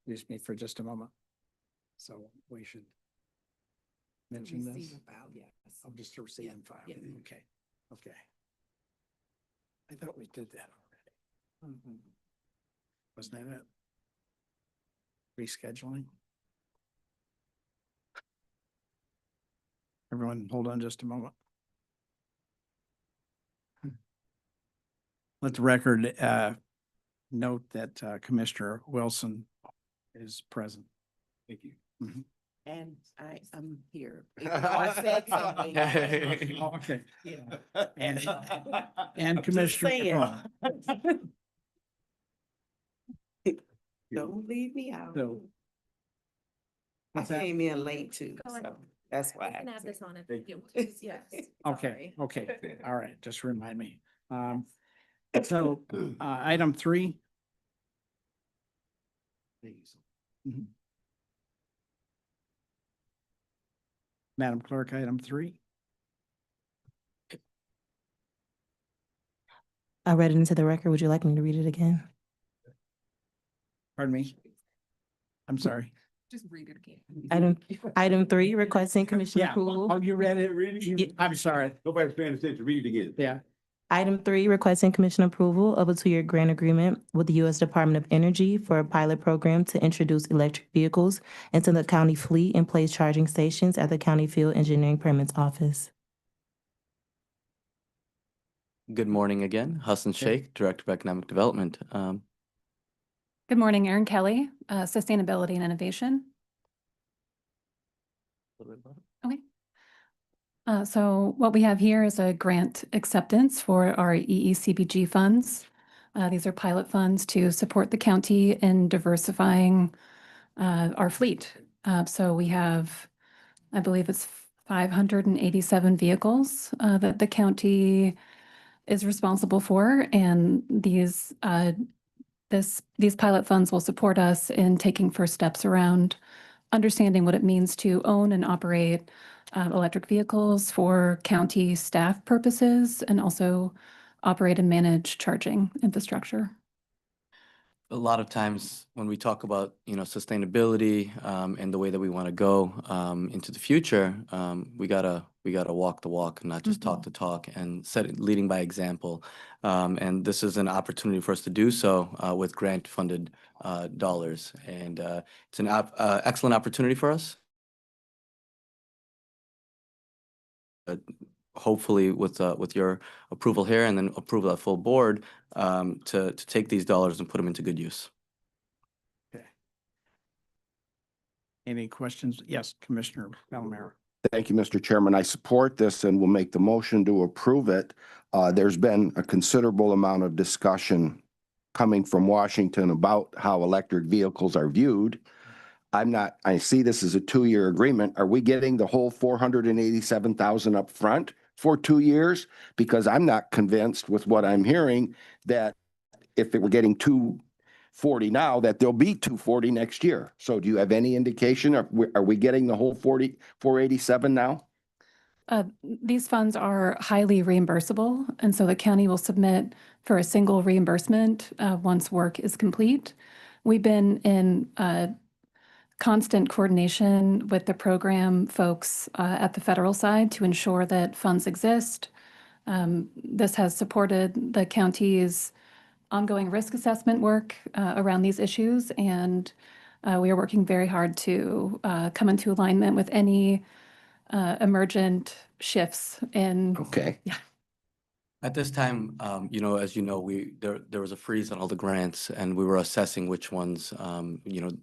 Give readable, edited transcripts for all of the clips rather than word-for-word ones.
excuse me for just a moment. So we should mention this. Receive and file, yes. I'll just receive and file. Yeah. Okay, okay. I thought we did that already. Mhm. Wasn't that it? Rescheduling? Everyone, hold on just a moment. Let the record note that Commissioner Wilson is present. Thank you. And I am here. Even though I said something. Okay. Yeah. And Commissioner saying. Capone. Don't leave me out. So- I What's that? came in late too, Go ahead. so that's why. I can add this on if Thank you, you. yes. Okay, sorry. okay, all right, just remind me. So, item 3. Mhm. Madam Clerk, item 3. I read it into the record. Would you like me to read it again? Pardon me? I'm sorry. Just read it again. Item 3, requesting commission Yeah, approval. oh, you read it? Yeah. I'm sorry. Nobody's paying attention. Read it again. Yeah, Item 3, requesting commission approval of a 2-year grant agreement with the U.S. Department of Energy for a pilot program to introduce electric vehicles into the county fleet and place charging stations at the County Field Engineering Permits Office. Good morning again. Hassan Sheikh, Director of Economic Development. Good morning, Erin Kelly, Sustainability and Innovation. Okay. So what we have here is a grant acceptance for our EECBG funds. These are pilot funds to support the county in diversifying our fleet. So we have, I believe it's 587 vehicles that the county is responsible for, and these pilot funds will support us in taking first steps around understanding what it means to own and operate electric vehicles for county staff purposes, and also operate and manage charging infrastructure. A lot of times when we talk about, sustainability and the way that we want to go into the future, we gotta walk the walk, not just talk the talk, and leading by example. And this is an opportunity for us to do so with grant-funded dollars, and it's an excellent opportunity for us. Hopefully with your approval here and then approval of full board, to take these dollars and put them into good use. okay. Any questions? Yes, Commissioner Palomero. Thank you, Mr. Chairman. I support this and will make the motion to approve it. There's been a considerable amount of discussion coming from Washington about how electric vehicles are viewed. I see this as a 2-year agreement. Are we getting the whole 487,000 up front for 2 years? Because I'm not convinced with what I'm hearing that if we're getting 240 now, that there'll be 240 next year. So do you have any indication? Are we getting the whole 487 now? These funds are highly reimbursable, and so the county will submit for a single reimbursement once work is complete. We've been in constant coordination with the program folks at the federal side to ensure that funds exist. This has supported the county's ongoing risk assessment work around these issues, and we are working very hard to come into alignment with any emergent shifts in. Okay. Yeah. At this time, as you know, there was a freeze on all the grants, and we were assessing which ones,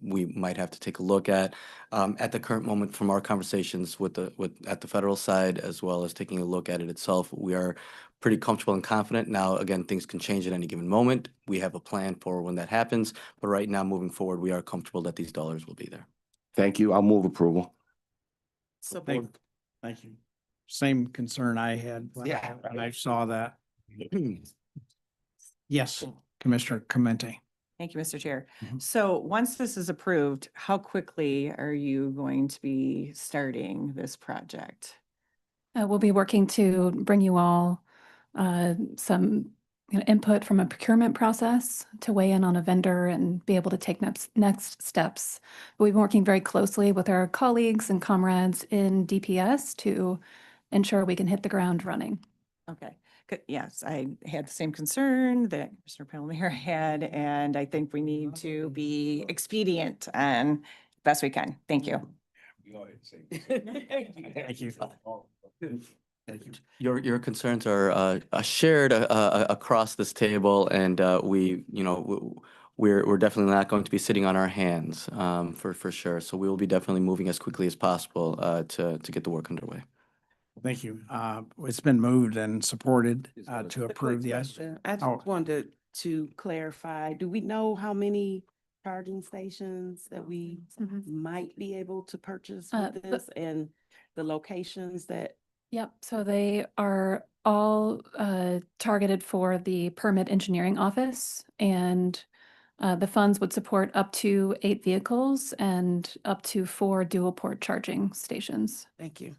we might have to take a look at. At the current moment, from our conversations at the federal side, as well as taking a look at it itself, we are pretty comfortable and confident. Now, again, things can change at any given moment. We have a plan for when that happens, but right now, moving forward, we are comfortable that these dollars will be there. Thank you. I'll move approval. Support. Thank you. Same concern I had when I saw that. Yes, Commissioner Clemente. Thank you, Mr. Chair. Mhm. So once this is approved, how quickly are you going to be starting this project? We'll be working to bring you all some input from a procurement process to weigh in on a vendor and be able to take next steps. We've been working very closely with our colleagues and comrades in DPS to ensure we can hit the ground running. Okay, good. Yes, I had the same concern that Commissioner Palomar had, and I think we need to be expedient and best we can. Thank you. Thank you. Thank you. Your concerns are shared across this table, and we're definitely not going to be sitting on our hands for sure. So we will be definitely moving as quickly as possible to get the work underway. Thank you. It's been moved and supported to A quick approve the. question. I Oh. just wanted to clarify, do we know how many charging stations that we might be able to purchase with this and the locations that? Yep, so they are all targeted for the permit engineering office, and the funds would support up to 8 vehicles and up to 4 dual port charging stations. Thank you.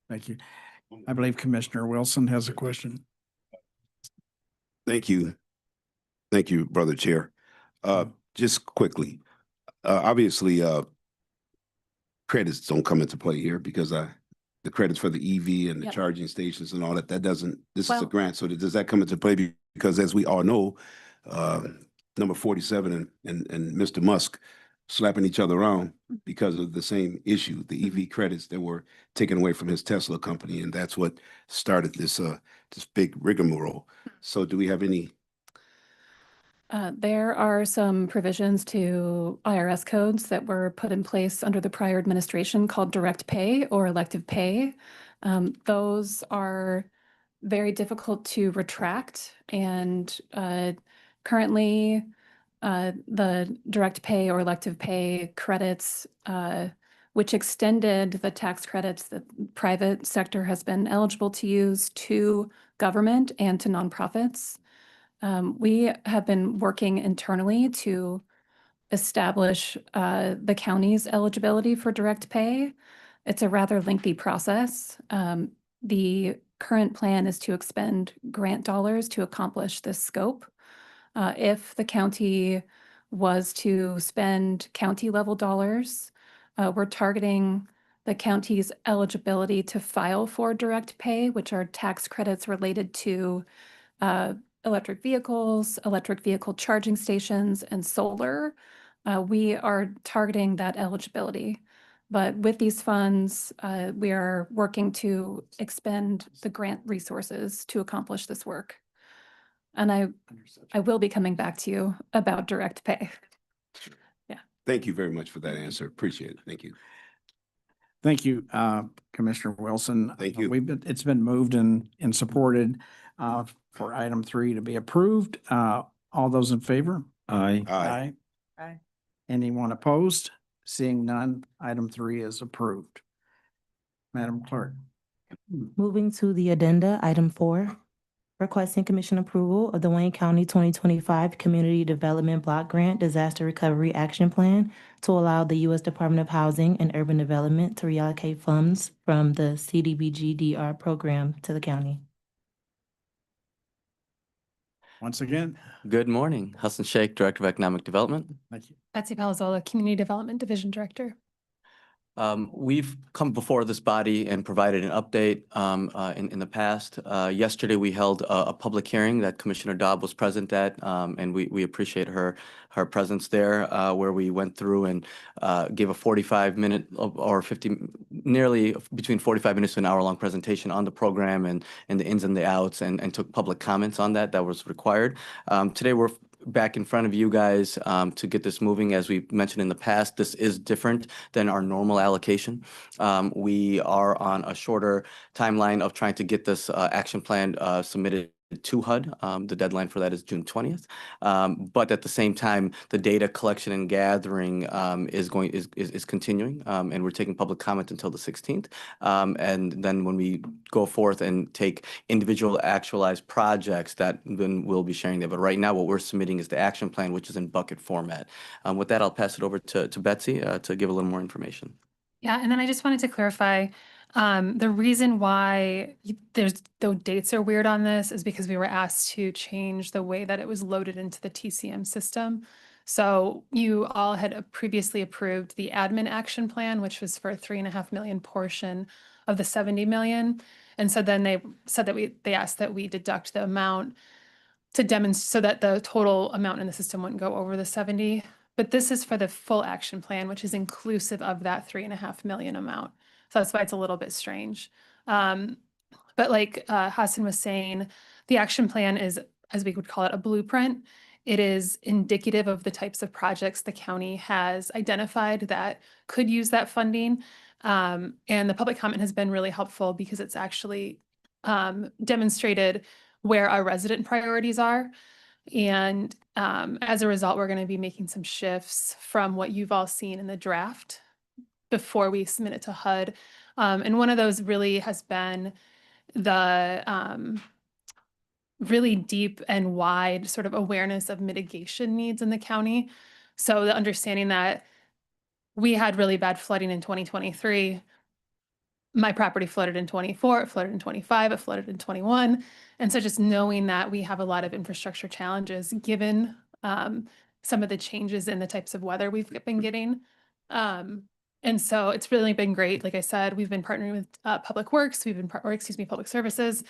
Thank you. I believe Commissioner Wilson has a question. Thank you. Thank you, Brother Chair. Just quickly, obviously, credits don't come into play here because the credits for the EV and the Yep. charging stations and all that, this is a Well- grant. So does that come into play? Because as we all know, number 47 and Mr. Musk slapping each other around because of the same issue, the EV credits that were taken away from his Tesla company. And that's what started this big rigmarole. So do we have any? There are some provisions to IRS codes that were put in place under the prior administration called direct pay or elective pay. Those are very difficult to retract, and currently the direct pay or elective pay credits, which extended the tax credits that private sector has been eligible to use to government and to nonprofits. We have been working internally to establish the county's eligibility for direct pay. It's a rather lengthy process. The current plan is to expend grant dollars to accomplish this scope. If the county was to spend county level dollars, we're targeting the county's eligibility to file for direct pay, which are tax credits related to electric vehicles, electric vehicle charging stations, and solar. We are targeting that eligibility. But with these funds, we are working to expend the grant resources to accomplish this work. And I will be coming back to you about direct pay. Thank you very much for that answer. Appreciate it. Thank you. Thank you, Commissioner Wilson. Thank you. It's been moved and supported for item 3 to be approved. All those in favor? Aye. Aye. Anyone opposed? Seeing none, item 3 is approved. Madam Clerk. Moving to the addenda, item 4, requesting commission approval of the Wayne County 2025 Community Development Block Grant Disaster Recovery Action Plan to allow the U.S. Department of Housing and Urban Development to reallocate funds from the CDBG-DR program to the county. Once again, Good morning, Hassan Sheikh, Director of Economic Development. thank you. Betsy Palazola, Community Development Division Director. We've come before this body and provided an update in the past. Yesterday, we held a public hearing that Commissioner Dobb was present at, and we appreciate her presence there, where we went through and gave a 45-minute or 50, nearly between 45 minutes to an hour-long presentation on the program and the ins and the outs, and took public comments on that was required. Today, we're back in front of you guys to get this moving. As we mentioned in the past, this is different than our normal allocation. We are on a shorter timeline of trying to get this action plan submitted to HUD. The deadline for that is June 20th. But at the same time, the data collection and gathering is continuing, and we're taking public comment until the 16th. And then when we go forth and take individual actualized projects, that then we'll be sharing that. But right now, what we're submitting is the action plan, which is in bucket format. With that, I'll pass it over to Betsy to give a little more information. Yeah, and then I just wanted to clarify, The reason why there's the dates are weird on this is because we were asked to change the way that it was loaded into the TCM system. So you all had previously approved the admin action plan, which was for a 3.5 million portion of the 70 million. And so then they said that they asked that we deduct the amount to demonstrate so that the total amount in the system wouldn't go over the 70. But this is for the full action plan, which is inclusive of that 3.5 million amount. So that's why it's a little bit strange. But like Hassan was saying, the action plan is, as we would call it, a blueprint. It is indicative of the types of projects the county has identified that could use that funding. And the public comment has been really helpful because it's actually demonstrated where our resident priorities are. And as a result, we're going to be making some shifts from what you've all seen in the draft before we submit it to HUD. And one of those really has been the really deep and wide sort of awareness of mitigation needs in the county. So the understanding that we had really bad flooding in 2023. My property flooded in 24, it flooded in 25, it flooded in 21. And so just knowing that we have a lot of infrastructure challenges given some of the changes in the types of weather we've been getting. And so it's really been great. Like I said, we've been partnering with Public Works, Public Services.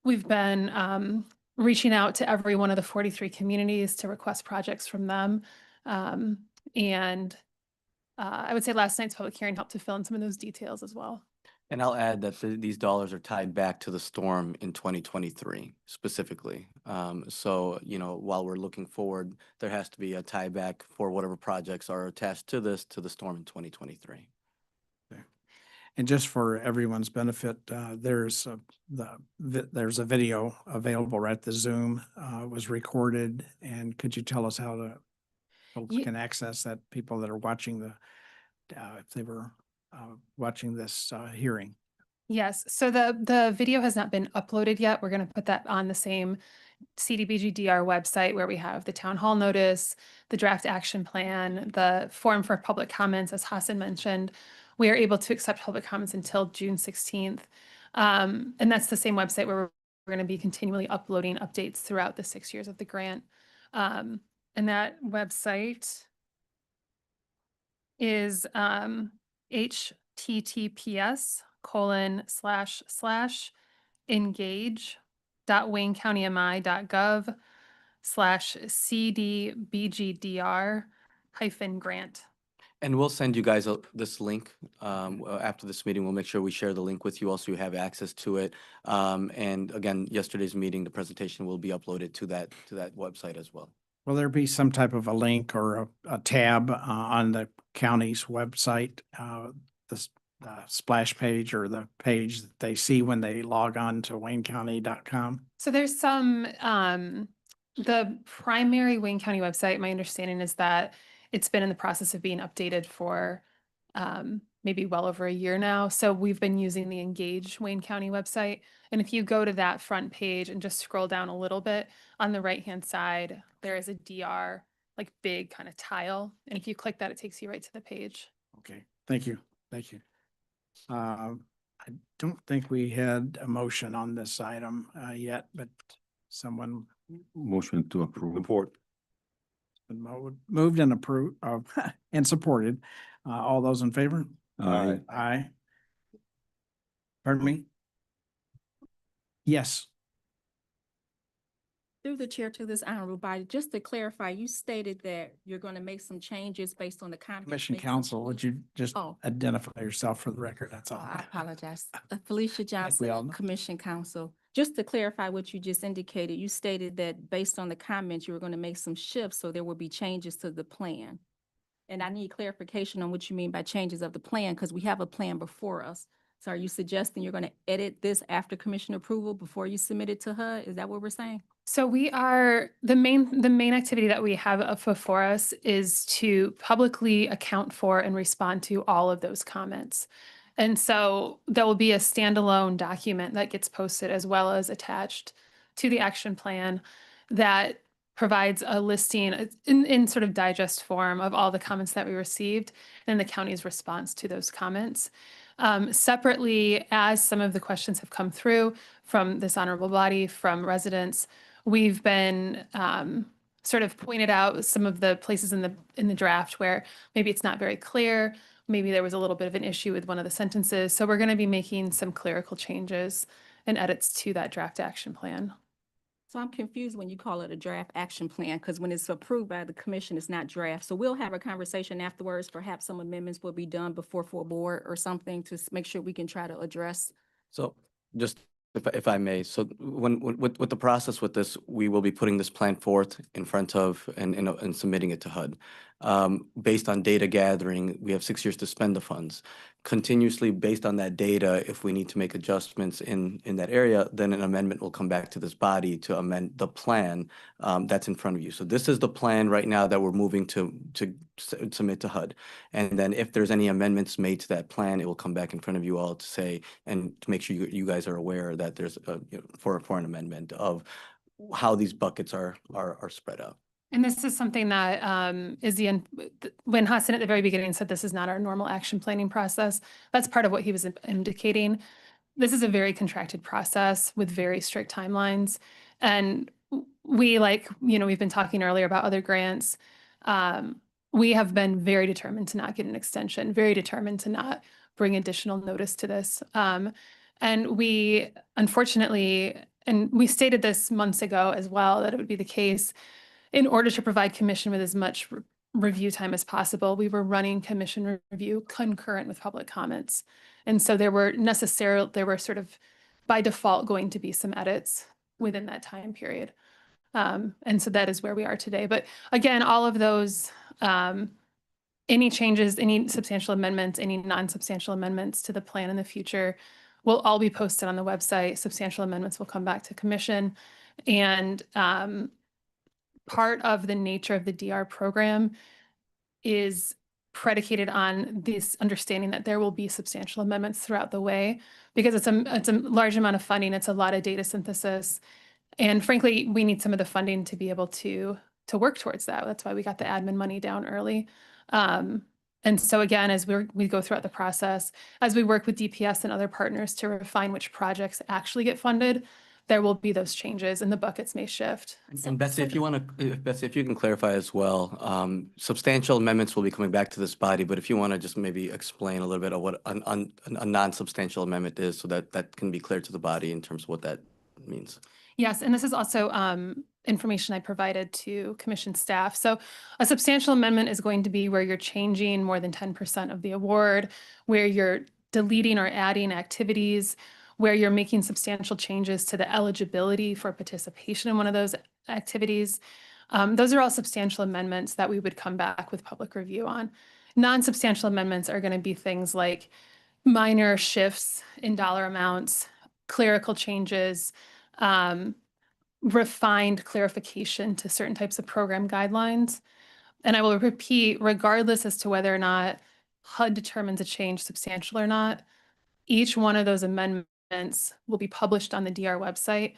We've been reaching out to every one of the 43 communities to request projects from them. And I would say last night's public hearing helped to fill in some of those details as well. And I'll add that these dollars are tied back to the storm in 2023 specifically. So, you know, while we're looking forward, there has to be a tie back for whatever projects are attached to the storm in 2023. And just for everyone's benefit, there's a video available right at the Zoom, was recorded. And could you tell us how folks can access that, people that are watching if they were watching this hearing? Yes, so the video has not been uploaded yet. We're going to put that on the same CDBG-DR website where we have the town hall notice, the draft action plan, the form for public comments, as Hassan mentioned. We are able to accept public comments until June 16th. And that's the same website where we're going to be continually uploading updates throughout the 6 years of the grant. And that website is https://engage.waynecountymi.gov/cdbgdr-grant. And we'll send you guys this link after this meeting. We'll make sure we share the link with you also you have access to it. And again, yesterday's meeting, the presentation will be uploaded to that website as well. Will there be some type of a link or a tab on the county's website, the splash page or the page that they see when they log on to waynecounty.com? So there's some, the primary Wayne County website, my understanding is that it's been in the process of being updated for maybe well over a year now. So we've been using the Engage Wayne County website. And if you go to that front page and just scroll down a little bit, on the right-hand side, there is a DR, like big kind of tile. And if you click that, it takes you right to the page. Okay, thank you. Thank you. I don't think we had a motion on this item yet, but someone Motion to approve. Report. been moved and approved and supported. All those in favor? Aye. Aye. Pardon me? Yes. Through the chair to this honorable body, just to clarify, you stated that you're going to make some changes based on the comments. Commission made from- Counsel, would you just Oh. identify yourself for the record? That's all. I apologize. Felicia we all Johnson, know. Commission Counsel. Just to clarify what you just indicated, you stated that based on the comments, you were going to make some shifts, so there will be changes to the plan. And I need clarification on what you mean by changes of the plan, because we have a plan before us. So are you suggesting you're going to edit this after commission approval before you submit it to HUD? Is that what we're saying? So we are, the main activity that we have before us is to publicly account for and respond to all of those comments. And so there will be a standalone document that gets posted as well as attached to the action plan that provides a listing in sort of digest form of all the comments that we received and the county's response to those comments. Separately, as some of the questions have come through from this honorable body, from residents, we've been sort of pointed out some of the places in the draft where maybe it's not very clear. Maybe there was a little bit of an issue with one of the sentences. So we're going to be making some clerical changes and edits to that draft action plan. So I'm confused when you call it a draft action plan, because when it's approved by the commission, it's not draft. So we'll have a conversation afterwards. Perhaps some amendments will be done before full board or something to make sure we can try to address. So just if I may, so with the process with this, we will be putting this plan forth in front of and submitting it to HUD. Based on data gathering, we have 6 years to spend the funds. Continuously based on that data, if we need to make adjustments in that area, then an amendment will come back to this body to amend the plan that's in front of you. So this is the plan right now that we're moving to submit to HUD. And then if there's any amendments made to that plan, it will come back in front of you all to say, and to make sure you guys are aware that there's for an amendment of how these buckets are spread out. And this is something that when Hassan at the very beginning said this is not our normal action planning process, that's part of what he was indicating. This is a very contracted process with very strict timelines. And we we've been talking earlier about other grants. We have been very determined to not get an extension, very determined to not bring additional notice to this. And we, unfortunately, and we stated this months ago as well, that it would be the case, in order to provide commission with as much review time as possible, we were running commission review concurrent with public comments. And so there were sort of by default going to be some edits within that time period. And so that is where we are today. But again, all of those, any changes, any substantial amendments, any non-substantial amendments to the plan in the future will all be posted on the website. Substantial amendments will come back to commission. And part of the nature of the DR program is predicated on this understanding that there will be substantial amendments throughout the way, because it's a large amount of funding. It's a lot of data synthesis. And frankly, we need some of the funding to be able to work towards that. That's why we got the admin money down early. And so again, as we go throughout the process, as we work with DPS and other partners to refine which projects actually get funded, there will be those changes and the buckets may shift. And Betsy, if you can clarify as well, substantial amendments will be coming back to this body, but if you want to just maybe explain a little bit of what a non-substantial amendment is, so that can be clear to the body in terms of what that means. Yes, and this is also information I provided to commission staff. So a substantial amendment is going to be where you're changing more than 10% of the award, where you're deleting or adding activities, where you're making substantial changes to the eligibility for participation in one of those activities. Those are all substantial amendments that we would come back with public review on. Non-substantial amendments are going to be things like minor shifts in dollar amounts, clerical changes, refined clarification to certain types of program guidelines. And I will repeat, regardless as to whether or not HUD determines a change substantial or not, each one of those amendments will be published on the DR website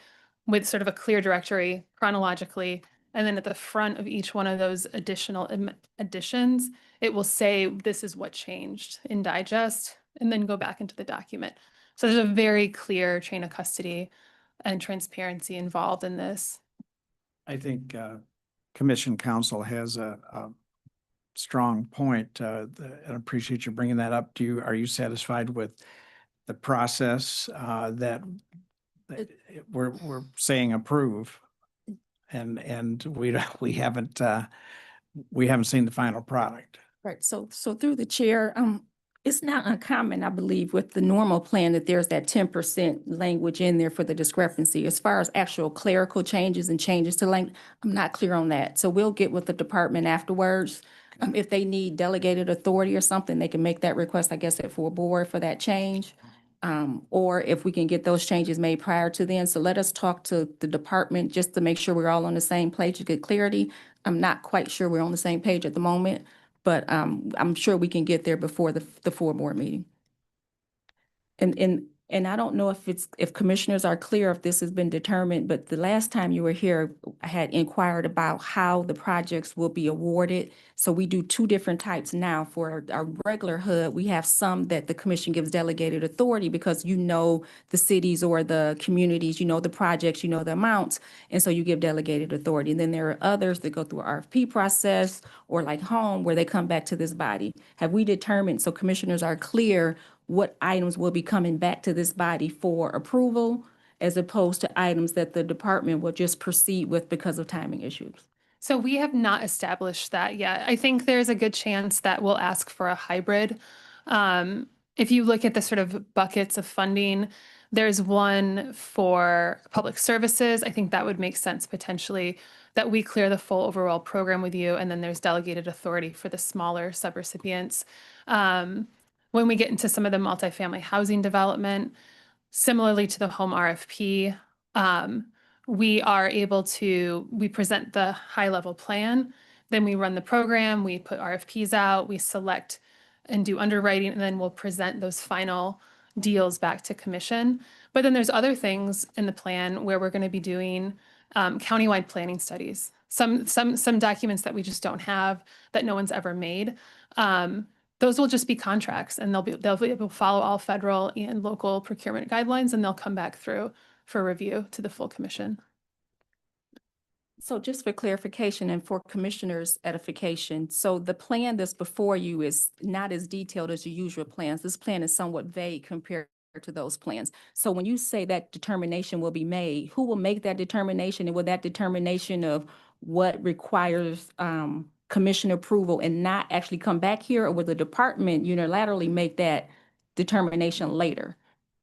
with sort of a clear directory chronologically. And then at the front of each one of those additional additions, it will say, this is what changed in digest, and then go back into the document. So there's a very clear chain of custody and transparency involved in this. I think Commission Counsel has a strong point, and I appreciate you bringing that up. Are you satisfied with the process that we're saying approve, and we haven't seen the final product? Right. So through the chair, it's not uncommon, I believe, with the normal plan that there's that 10% language in there for the discrepancy. As far as actual clerical changes and changes to language, I'm not clear on that. So we'll get with the department afterwards. If they need delegated authority or something, they can make that request, I guess, at full board for that change. Or if we can get those changes made prior to then. So let us talk to the department just to make sure we're all on the same page to get clarity. I'm not quite sure we're on the same page at the moment, but I'm sure we can get there before the full board meeting. And And I don't know if commissioners are clear if this has been determined, but the last time you were here, I had inquired about how the projects will be awarded. So we do two different types now. For our regular HUD, we have some that the commission gives delegated authority because you know the cities or the communities, you know the projects, you know the amounts, and so you give delegated authority. And then there are others that go through an RFP process or like home where they come back to this body. Have we determined, so commissioners are clear, what items will be coming back to this body for approval as opposed to items that the department will just proceed with because of timing issues? So we have not established that yet. I think there's a good chance that we'll ask for a hybrid. If you look at the sort of buckets of funding, there's one for public services. I think that would make sense potentially that we clear the full overall program with you, and then there's delegated authority for the smaller subrecipients. When we get into some of the multifamily housing development, similarly to the home RFP, we present the high level plan, then we run the program, we put RFPs out, we select and do underwriting, and then we'll present those final deals back to commission. But then there's other things in the plan where we're going to be doing countywide planning studies, some documents that we just don't have, that no one's ever made. Those will just be contracts, and they'll be able to follow all federal and local procurement guidelines, and they'll come back through for review to the full commission. So just for clarification and for commissioners' edification, so the plan that's before you is not as detailed as your usual plans. This plan is somewhat vague compared to those plans. So when you say that determination will be made, who will make that determination? And will that determination of what requires commission approval and not actually come back here, or will the department unilaterally make that determination later?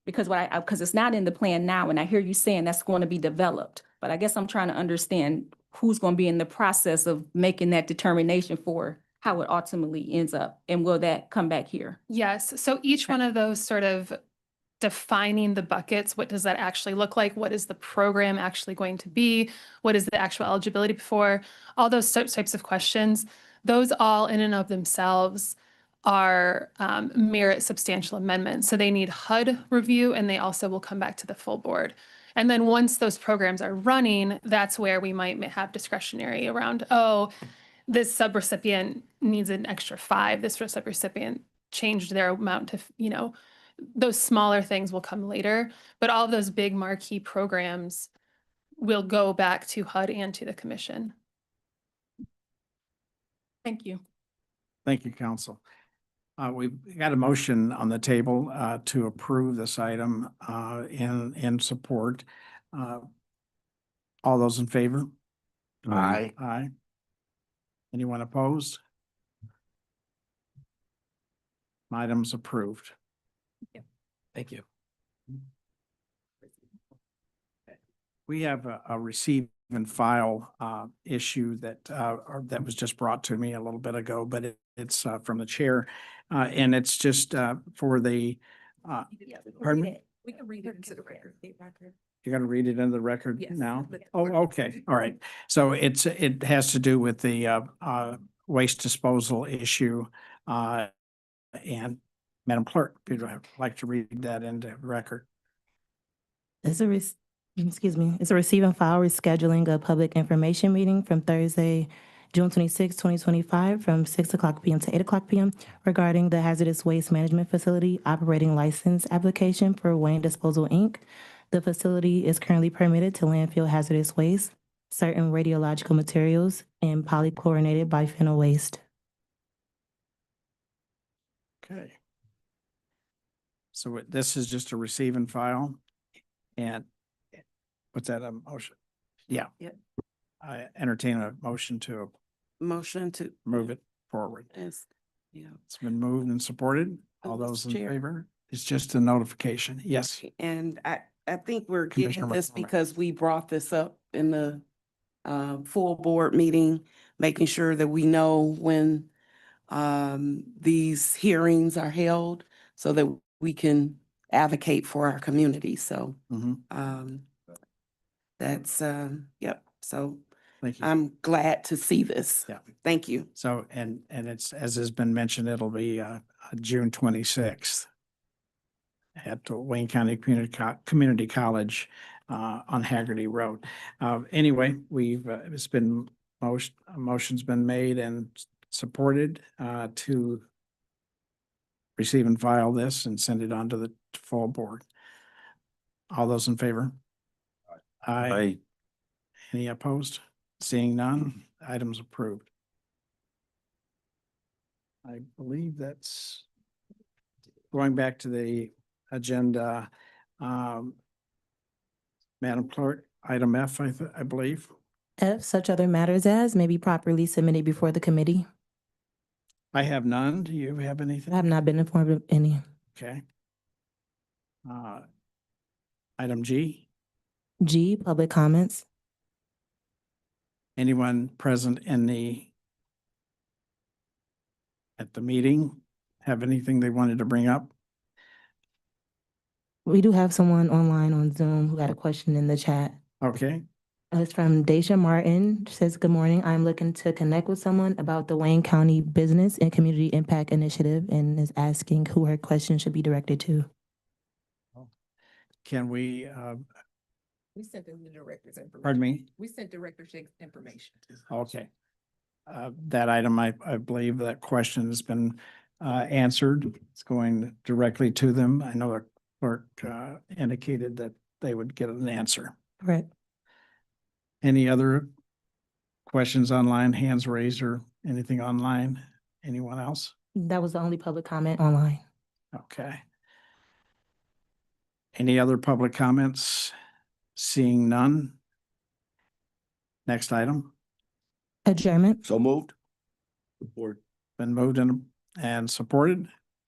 Because because it's not in the plan now, and I hear you saying that's going to be developed, but I guess I'm trying to understand who's going to be in the process of making that determination for how it ultimately ends up, and will that come back here? Yes, so each one of those sort of defining the buckets, what does that actually look like? What is the program actually going to be? What is the actual eligibility for? All those types of questions, those all in and of themselves are merit substantial amendments. So they need HUD review, and they also will come back to the full board. And then once those programs are running, that's where we might have discretionary around, oh, this subrecipient needs an extra 5, this subrecipient changed their amount to, those smaller things will come later. But all of those big marquee programs will go back to HUD and to the commission. Thank you. Thank you, Council. We've got a motion on the table to approve this item in support. All those in favor? Aye. Aye. Anyone opposed? Item's approved. Thank you. We have a receive and file issue that was just brought to me a little bit ago, but it's from the chair. And it's just for the, pardon me? We can read it into the record. You gotta read it into the record Yes. now? Oh, okay, all right. So it has to do with the waste disposal issue. And Madam Clerk, if you'd like to read that into the record. It's a receive and file rescheduling a public information meeting from Thursday, June 26, 2025, from 6:00 p.m. to 8:00 p.m. regarding the hazardous waste management facility operating license application for Wayne Disposal, Inc. The facility is currently permitted to landfill hazardous waste, certain radiological materials, and polychlorinated biphenyl waste. Okay. So this is just a receive and file, and what's that, a motion? Yeah. Yep. I entertain a motion to Motion to. move it forward. Yes. Yeah. It's been moved and supported. All Mr. those in Chair. favor? It's just a notification. Yes. And I think we're Commissioner getting this McCormick. because we brought this up in the full board meeting, making sure that we know when these hearings are held so that we can advocate for our community. So Mhm. that's, yep. So Thank you. I'm glad to see this. Yeah. Thank you. So, and it's, as has been mentioned, it'll be June 26th. at the Wayne County Community College on Haggerty Road. Anyway, it's been, a motion's been made and supported to receive and file this and send it on to the full board. All those in favor? Aye. Any opposed? Seeing none, items approved. I believe that's going back to the agenda. Madam Clerk, item F, I believe. F, such other matters as may be properly submitted before the committee. I have none. Do you have I anything? have not been informed of any. Okay. Item G, G, public comments. anyone present at the meeting have anything they wanted to bring up? We do have someone online on Zoom who got a question in the chat. Okay, It's from Daisha Martin. She says, good morning. I'm looking to connect with someone about the Wayne County Business and Community Impact Initiative and is asking who her question should be directed to. can we, We sent them the director's information. pardon me? We sent Director Shake's information. Okay. That item, I believe that question has been answered. It's going directly to them. I know the clerk indicated that they would get an answer. Correct. Any other questions online, hands raised or anything online? Anyone else? That was the only public comment online. Okay. Any other public comments? Seeing none. Next item, Adjournment. So moved. Support. been moved and supported.